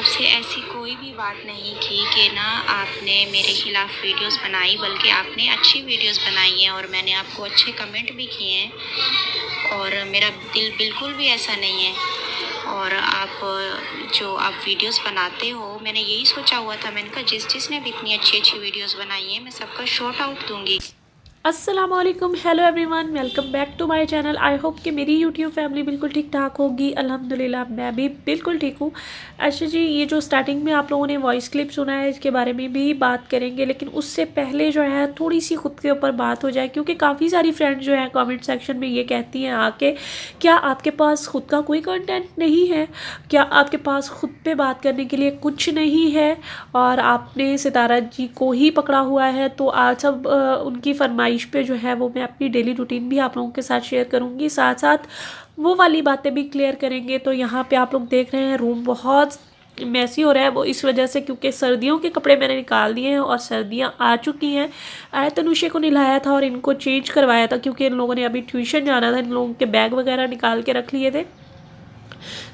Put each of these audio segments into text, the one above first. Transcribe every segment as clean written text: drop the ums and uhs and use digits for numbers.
आपसे ऐसी कोई भी बात नहीं की कि ना आपने मेरे खिलाफ़ वीडियोस बनाई, बल्कि आपने अच्छी वीडियोस बनाई हैं और मैंने आपको अच्छे कमेंट भी किए हैं। और मेरा दिल बिल्कुल भी ऐसा नहीं है। और आप जो आप वीडियोस बनाते हो, मैंने यही सोचा हुआ था, मैंने कहा जिसने भी इतनी अच्छी वीडियोस बनाई हैं मैं सबका शॉट आउट दूँगी। अस्सलामुअलैकुम, hello everyone, welcome back to my channel. I hope कि मेरी यूट्यूब फैमिली बिल्कुल ठीक ठाक होगी। अल्हम्दुलिल्लाह मैं भी बिल्कुल ठीक हूँ। अच्छा जी, ये जो स्टार्टिंग में आप लोगों ने वॉइस क्लिप सुना है इसके बारे में भी बात करेंगे, लेकिन उससे पहले जो है थोड़ी सी खुद के ऊपर बात हो जाए, क्योंकि काफ़ी सारी फ्रेंड्स जो है कमेंट सेक्शन में ये कहती हैं आके, क्या आपके पास खुद का कोई कंटेंट नहीं है, क्या आपके पास खुद पे बात करने के लिए कुछ नहीं है और आपने सितारा जी को ही पकड़ा हुआ है। तो आज सब उनकी फरमाइश पे जो है वो मैं अपनी डेली रूटीन भी आप लोगों के साथ शेयर करूंगी, साथ साथ वो वाली बातें भी क्लियर करेंगे। तो यहाँ पे आप लोग देख रहे हैं रूम बहुत मैसी हो रहा है, वो इस वजह से क्योंकि सर्दियों के कपड़े मैंने निकाल दिए हैं और सर्दियाँ आ चुकी हैं। आया तनुषे को नहलाया था और इनको चेंज करवाया था, क्योंकि इन लोगों ने अभी ट्यूशन जाना था। इन लोगों के बैग वगैरह निकाल के रख लिए थे,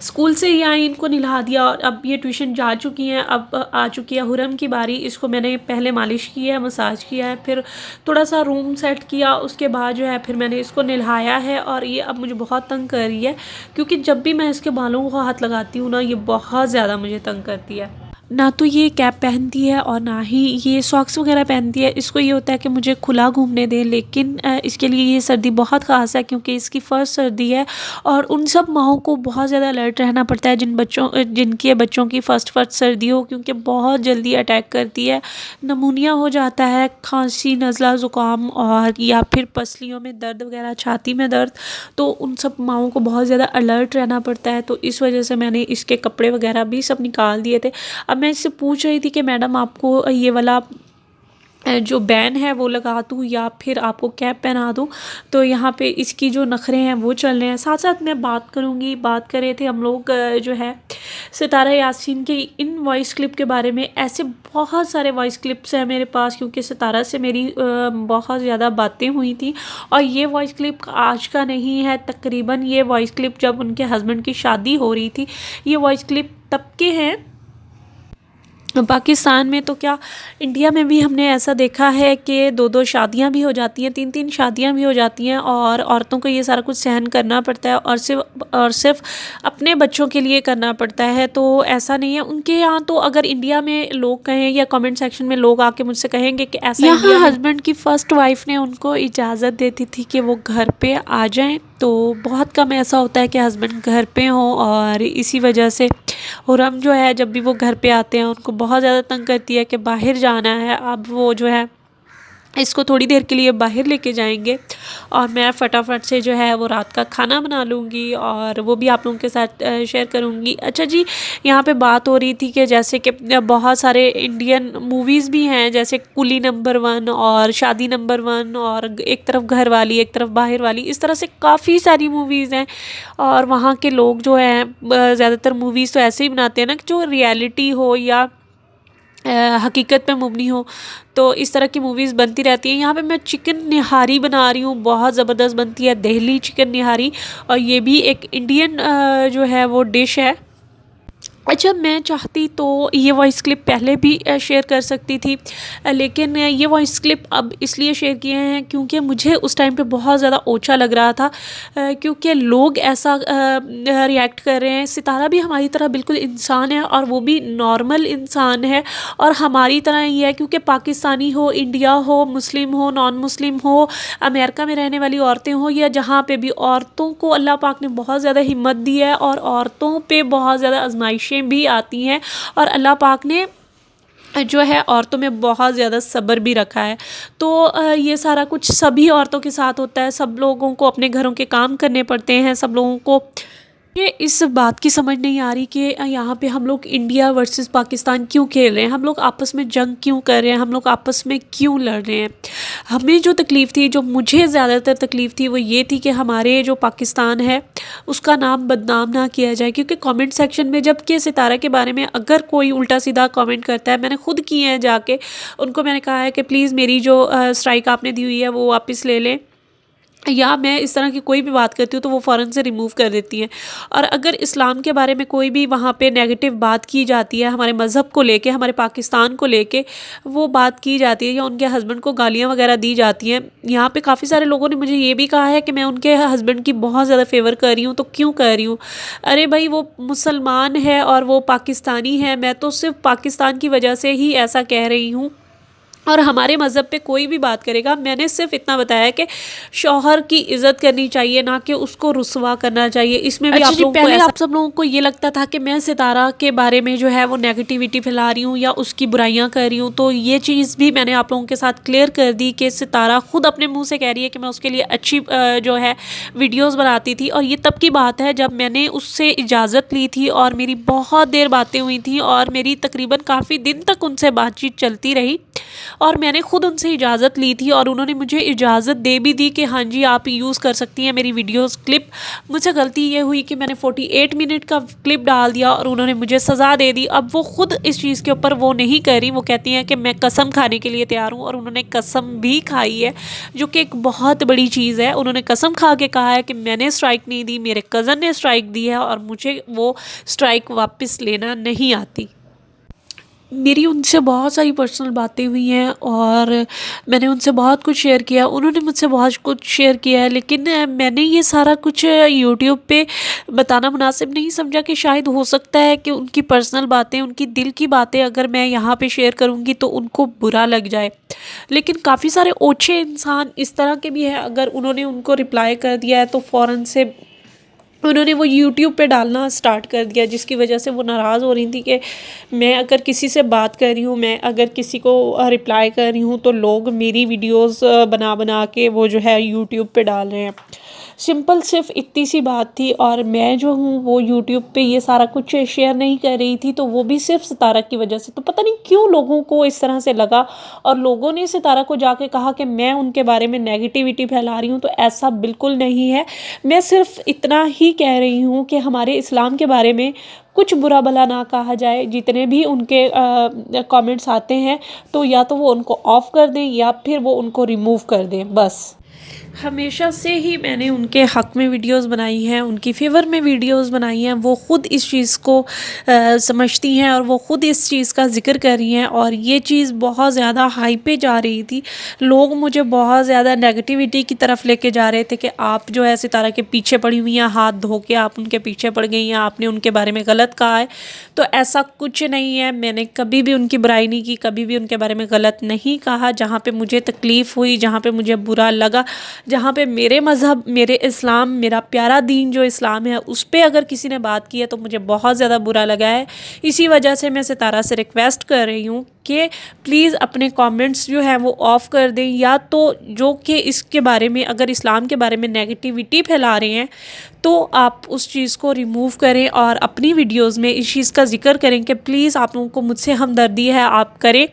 स्कूल से ही आई, इनको नहला दिया और अब ये ट्यूशन जा चुकी हैं। अब आ चुकी है हुरम की बारी। इसको मैंने पहले मालिश की है, मसाज किया है, फिर थोड़ा सा रूम सेट किया, उसके बाद जो है फिर मैंने इसको नहलाया है। और ये अब मुझे बहुत तंग कर रही है, क्योंकि जब भी मैं इसके बालों को हाथ लगाती हूँ ना, ये बहुत ज़्यादा मुझे तंग करती है। ना तो ये कैप पहनती है और ना ही ये सॉक्स वगैरह पहनती है। इसको ये होता है कि मुझे खुला घूमने दें, लेकिन इसके लिए ये सर्दी बहुत ख़ास है, क्योंकि इसकी फ़र्स्ट सर्दी है। और उन सब माहों को बहुत ज़्यादा अलर्ट रहना पड़ता है जिनके बच्चों की फ़र्स्ट सर्दी हो, क्योंकि बहुत जल्दी अटैक करती है। नमूनिया हो जाता है, खांसी, नज़ला, ज़ुकाम और या फिर पसलियों में दर्द वगैरह, छाती में दर्द। तो उन सब माहों को बहुत ज़्यादा अलर्ट रहना पड़ता है। तो इस वजह से मैंने इसके कपड़े वगैरह भी सब निकाल दिए थे। अब मैं इससे पूछ रही थी कि मैडम आपको ये वाला जो बैन है वो लगा दूँ या फिर आपको कैप पहना दूँ। तो यहाँ पे इसकी जो नखरे हैं वो चल रहे हैं। साथ साथ मैं बात करूँगी, बात कर रहे थे हम लोग जो है सितारा यासीन के इन वॉइस क्लिप के बारे में। ऐसे बहुत सारे वॉइस क्लिप्स हैं मेरे पास, क्योंकि सितारा से मेरी बहुत ज़्यादा बातें हुई थी। और ये वॉइस क्लिप आज का नहीं है, तकरीबन ये वॉइस क्लिप जब उनके हस्बैंड की शादी हो रही थी, ये वॉइस क्लिप तब के हैं। पाकिस्तान में तो क्या, इंडिया में भी हमने ऐसा देखा है कि दो दो शादियां भी हो जाती हैं, तीन तीन शादियां भी हो जाती हैं और औरतों को ये सारा कुछ सहन करना पड़ता है और सिर्फ अपने बच्चों के लिए करना पड़ता है। तो ऐसा नहीं है उनके यहाँ। तो अगर इंडिया में लोग कहें या कमेंट सेक्शन में लोग आके मुझसे कहेंगे कि ऐसा यहाँ हस्बैंड की फ़र्स्ट वाइफ ने उनको इजाज़त देती थी कि वो घर पे आ जाएं, तो बहुत कम ऐसा होता है कि हस्बैंड घर पे हों। और इसी वजह से हुरम जो है जब भी वो घर पे आते हैं उनको बहुत ज़्यादा तंग करती है कि बाहर जाना है। अब वो जो है इसको थोड़ी देर के लिए बाहर लेके जाएंगे और मैं फटाफट से जो है वो रात का खाना बना लूँगी और वो भी आप लोगों के साथ शेयर करूँगी। अच्छा जी, यहाँ पे बात हो रही थी कि जैसे कि बहुत सारे इंडियन मूवीज़ भी हैं, जैसे कुली नंबर 1 और शादी नंबर 1 और एक तरफ घर वाली एक तरफ बाहर वाली, इस तरह से काफ़ी सारी मूवीज़ हैं। और वहाँ के लोग जो हैं ज़्यादातर मूवीज़ तो ऐसे ही बनाते हैं ना कि जो रियलिटी हो या हकीकत पे मुबनी हो। तो इस तरह की मूवीज़ बनती रहती हैं। यहाँ पे मैं चिकन निहारी बना रही हूँ, बहुत ज़बरदस्त बनती है दिल्ली चिकन निहारी, और ये भी एक इंडियन जो है वो डिश है। अच्छा, मैं चाहती तो ये वॉइस क्लिप पहले भी शेयर कर सकती थी, लेकिन ये वॉइस क्लिप अब इसलिए शेयर किए हैं क्योंकि मुझे उस टाइम पे बहुत ज़्यादा ओछा लग रहा था, क्योंकि लोग ऐसा रिएक्ट कर रहे हैं। सितारा भी हमारी तरह बिल्कुल इंसान है और वो भी नॉर्मल इंसान है और हमारी तरह ही है, क्योंकि पाकिस्तानी हो, इंडिया हो, मुस्लिम हो, नॉन मुस्लिम हो, अमेरिका में रहने वाली औरतें हो या जहाँ पे भी, औरतों को अल्लाह पाक ने बहुत ज़्यादा हिम्मत दी है और औरतों पे बहुत ज़्यादा आजमाइशें भी आती हैं और अल्लाह पाक ने जो है औरतों में बहुत ज़्यादा सब्र भी रखा है। तो ये सारा कुछ सभी औरतों के साथ होता है। सब लोगों को अपने घरों के काम करने पड़ते हैं, सब लोगों को ये इस बात की समझ नहीं आ रही कि यहाँ पे हम लोग इंडिया वर्सेस पाकिस्तान क्यों खेल रहे हैं, हम लोग आपस में जंग क्यों कर रहे हैं, हम लोग आपस में क्यों लड़ रहे हैं। हमें जो तकलीफ़ थी, जो मुझे ज़्यादातर तकलीफ़ थी, वो ये थी कि हमारे जो पाकिस्तान है उसका नाम बदनाम ना किया जाए। क्योंकि कमेंट सेक्शन में जब कि सितारा के बारे में अगर कोई उल्टा सीधा कमेंट करता है, मैंने खुद किए हैं जाके, उनको मैंने कहा है कि प्लीज़ मेरी जो स्ट्राइक आपने दी हुई है वो वापस ले लें, या मैं इस तरह की कोई भी बात करती हूँ तो वो फ़ौरन से रिमूव कर देती हैं। और अगर इस्लाम के बारे में कोई भी वहाँ पे नेगेटिव बात की जाती है, हमारे मज़हब को लेके, हमारे पाकिस्तान को लेके वो बात की जाती है, या उनके हस्बैंड को गालियाँ वगैरह दी जाती हैं, यहाँ पे काफ़ी सारे लोगों ने मुझे ये भी कहा है कि मैं उनके हस्बैंड की बहुत ज़्यादा फ़ेवर कर रही हूँ। तो क्यों कर रही हूँ? अरे भाई, वो मुसलमान है और वो पाकिस्तानी है, मैं तो सिर्फ पाकिस्तान की वजह से ही ऐसा कह रही हूँ। और हमारे मज़हब पे कोई भी बात करेगा, मैंने सिर्फ इतना बताया है कि शौहर की इज़्ज़त करनी चाहिए, ना कि उसको रुसवा करना चाहिए। इसमें भी अच्छा आप जी, लोगों को पहले ऐसा, आप सब लोगों को ये लगता था कि मैं सितारा के बारे में जो है वो नेगेटिविटी फैला रही हूँ या उसकी बुराइयाँ कर रही हूँ। तो ये चीज़ भी मैंने आप लोगों के साथ क्लियर कर दी कि सितारा खुद अपने मुँह से कह रही है कि मैं उसके लिए अच्छी जो है वीडियोज़ बनाती थी। और ये तब की बात है जब मैंने उससे इजाज़त ली थी और मेरी बहुत देर बातें हुई थी और मेरी तकरीबन काफ़ी दिन तक उनसे बातचीत चलती रही और मैंने खुद उनसे इजाज़त ली थी और उन्होंने मुझे इजाज़त दे भी दी कि हाँ जी, आप यूज़ कर सकती हैं मेरी वीडियोस क्लिप। मुझसे गलती ये हुई कि मैंने 48 मिनट का क्लिप डाल दिया और उन्होंने मुझे सज़ा दे दी। अब वो खुद इस चीज़ के ऊपर वो नहीं कर रही, वो कहती हैं कि मैं कसम खाने के लिए तैयार हूँ, और उन्होंने कसम भी खाई है, जो कि एक बहुत बड़ी चीज़ है। उन्होंने कसम खा के कहा है कि मैंने स्ट्राइक नहीं दी, मेरे कज़न ने स्ट्राइक दी है और मुझे वो स्ट्राइक वापस लेना नहीं आती। मेरी उनसे बहुत सारी पर्सनल बातें हुई हैं और मैंने उनसे बहुत कुछ शेयर किया, उन्होंने मुझसे बहुत कुछ शेयर किया है, लेकिन मैंने ये सारा कुछ यूट्यूब पे बताना मुनासिब नहीं समझा कि शायद हो सकता है कि उनकी पर्सनल बातें, उनकी दिल की बातें अगर मैं यहाँ पे शेयर करूँगी तो उनको बुरा लग जाए। लेकिन काफ़ी सारे ओछे इंसान इस तरह के भी हैं, अगर उन्होंने उनको रिप्लाई कर दिया है तो फ़ौरन से उन्होंने वो यूट्यूब पे डालना स्टार्ट कर दिया, जिसकी वजह से वो नाराज़ हो रही थी कि मैं अगर किसी से बात कर रही हूँ, मैं अगर किसी को रिप्लाई कर रही हूँ तो लोग मेरी वीडियोस बना बना के वो जो है यूट्यूब पे डाल रहे हैं। सिंपल सिर्फ इतनी सी बात थी और मैं जो हूँ वो यूट्यूब पे ये सारा कुछ शेयर नहीं कर रही थी, तो वो भी सिर्फ सितारा की वजह से। तो पता नहीं क्यों लोगों को इस तरह से लगा और लोगों ने सितारा को जाके कहा कि मैं उनके बारे में नेगेटिविटी फैला रही हूँ। तो ऐसा बिल्कुल नहीं है, मैं सिर्फ इतना ही कह रही हूँ कि हमारे इस्लाम के बारे में कुछ बुरा भला ना कहा जाए। जितने भी उनके कमेंट्स आते हैं तो या तो वो उनको ऑफ़ कर दें या फिर वो उनको रिमूव कर दें, बस। हमेशा से ही मैंने उनके हक़ में वीडियोस बनाई हैं, उनकी फ़ेवर में वीडियोस बनाई हैं। वो ख़ुद इस चीज़ को समझती हैं और वो ख़ुद इस चीज़ का ज़िक्र कर रही हैं और ये चीज़ बहुत ज़्यादा हाई पे जा रही थी। लोग मुझे बहुत ज़्यादा नेगेटिविटी की तरफ लेके जा रहे थे कि आप जो है सितारा के पीछे पड़ी हुई हैं, हाथ धो के आप उनके पीछे पड़ गई हैं, आपने उनके बारे में गलत कहा है। तो ऐसा कुछ नहीं है, मैंने कभी भी उनकी बुराई नहीं की, कभी भी उनके बारे में गलत नहीं कहा। जहाँ पे मुझे तकलीफ़ हुई, जहाँ पे मुझे बुरा लगा, जहाँ पे मेरे मज़हब, मेरे इस्लाम, मेरा प्यारा दीन जो इस्लाम है उस पे अगर किसी ने बात की है तो मुझे बहुत ज़्यादा बुरा लगा है। इसी वजह से मैं सितारा से रिक्वेस्ट कर रही हूँ कि प्लीज़ अपने कमेंट्स जो हैं वो ऑफ़ कर दें, या तो जो कि इसके बारे में, अगर इस्लाम के बारे में नेगेटिविटी फैला रहे हैं तो आप उस चीज़ को रिमूव करें और अपनी वीडियोस में इस चीज़ का ज़िक्र करें कि प्लीज़ आप लोगों को मुझसे हमदर्दी है, आप करें।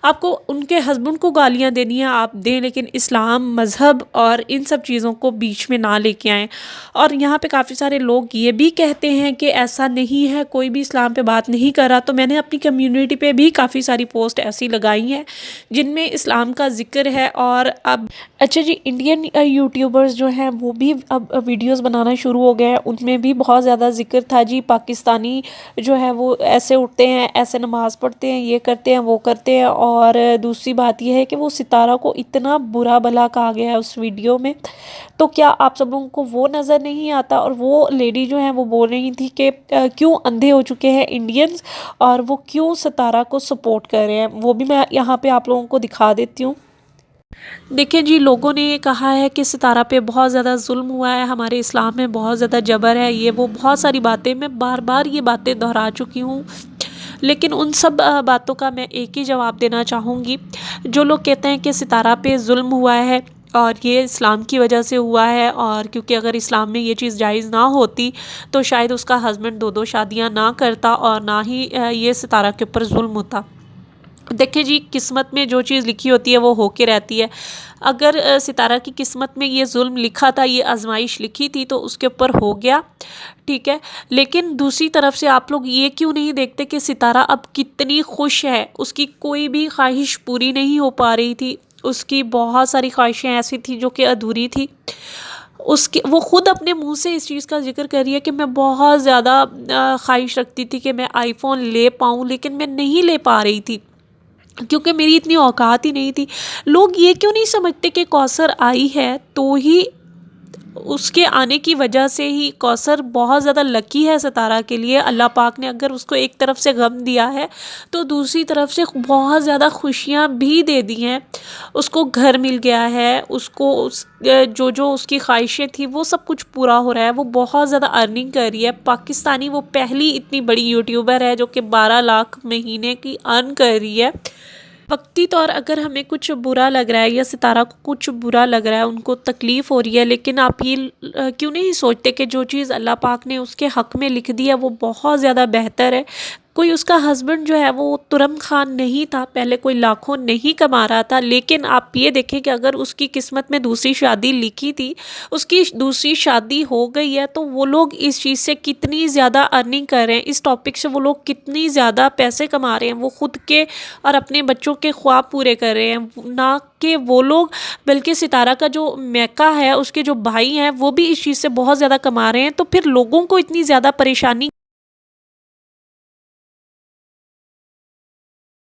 आपको उनके हस्बैंड को गालियाँ देनी है आप दें, लेकिन इस्लाम, मज़हब और इन सब चीज़ों को बीच में ना लेके आएँ। और यहाँ पे काफ़ी सारे लोग ये भी कहते हैं कि ऐसा नहीं है, कोई भी इस्लाम पे बात नहीं कर रहा। तो मैंने अपनी कम्युनिटी पे भी काफ़ी सारी पोस्ट ऐसी लगाई हैं जिनमें इस्लाम का ज़िक्र है। और अब अच्छा जी, इंडियन यूट्यूबर्स जो हैं वो भी अब वीडियोस बनाना शुरू हो गए हैं, उनमें भी बहुत ज़्यादा ज़िक्र था जी। पाकिस्तानी जो है वो ऐसे उठते हैं, ऐसे नमाज़ पढ़ते हैं, ये करते हैं, वो करते हैं। और दूसरी बात यह है कि वो सितारा को इतना बुरा भला कहा गया है उस वीडियो में। तो क्या आप सब लोगों को वो नज़र नहीं आता? और वो लेडी जो है वो बोल रही थी कि क्यों अंधे हो चुके हैं इंडियंस और वो क्यों सितारा को सपोर्ट कर रहे हैं, वो भी मैं यहाँ पे आप लोगों को दिखा देती हूँ। देखिए जी, लोगों ने ये कहा है कि सितारा पे बहुत ज़्यादा जुल्म हुआ है, हमारे इस्लाम में बहुत ज़्यादा जबर है, ये वो बहुत सारी बातें, मैं बार बार ये बातें दोहरा चुकी हूँ। लेकिन उन सब बातों का मैं एक ही जवाब देना चाहूँगी। जो लोग कहते हैं कि सितारा पे जुल्म हुआ है और ये इस्लाम की वजह से हुआ है, और क्योंकि अगर इस्लाम में ये चीज़ जायज़ ना होती तो शायद उसका हस्बैंड 2-2 शादियाँ ना करता और ना ही ये सितारा के ऊपर जुल्म होता। देखिए जी, किस्मत में जो चीज़ लिखी होती है वो होके रहती है। अगर सितारा की किस्मत में ये जुल्म लिखा था, ये आजमाइश लिखी थी, तो उसके ऊपर हो गया, ठीक है। लेकिन दूसरी तरफ से आप लोग ये क्यों नहीं देखते कि सितारा अब कितनी खुश है, उसकी कोई भी ख्वाहिश पूरी नहीं हो पा रही थी। उसकी बहुत सारी ख्वाहिशें ऐसी थी जो कि अधूरी थी। उसके वो खुद अपने मुंह से इस चीज़ का जिक्र कर रही है कि मैं बहुत ज़्यादा ख्वाहिश रखती थी कि मैं आईफोन ले पाऊँ, लेकिन मैं नहीं ले पा रही थी क्योंकि मेरी इतनी औकात ही नहीं थी। लोग ये क्यों नहीं समझते कि कौसर आई है तो ही उसके आने की वजह से ही कौसर बहुत ज़्यादा लकी है सितारा के लिए। अल्लाह पाक ने अगर उसको एक तरफ से गम दिया है तो दूसरी तरफ से बहुत ज़्यादा खुशियाँ भी दे दी हैं। उसको घर मिल गया है, उसको जो उसकी ख्वाहिशें थी वो सब कुछ पूरा हो रहा है। वो बहुत ज़्यादा अर्निंग कर रही है। पाकिस्तानी वो पहली इतनी बड़ी यूट्यूबर है जो कि 12 लाख महीने की अर्न कर रही है। वक्ती तौर अगर हमें कुछ बुरा लग रहा है या सितारा को कुछ बुरा लग रहा है, उनको तकलीफ़ हो रही है, लेकिन आप ये क्यों नहीं सोचते कि जो चीज़ अल्लाह पाक ने उसके हक़ में लिख दी है वो बहुत ज़्यादा बेहतर है। कोई उसका हस्बैंड जो है वो तुरम खान नहीं था, पहले कोई लाखों नहीं कमा रहा था, लेकिन आप ये देखें कि अगर उसकी किस्मत में दूसरी शादी लिखी थी, उसकी दूसरी शादी हो गई है, तो वो लोग इस चीज़ से कितनी ज़्यादा अर्निंग कर रहे हैं, इस टॉपिक से वो लोग कितनी ज़्यादा पैसे कमा रहे हैं। वो खुद के और अपने बच्चों के ख्वाब पूरे कर रहे हैं, ना कि वो लोग, बल्कि सितारा का जो मैका है, उसके जो भाई हैं, वो भी इस चीज़ से बहुत ज़्यादा कमा रहे हैं। तो फिर लोगों को इतनी ज़्यादा परेशानी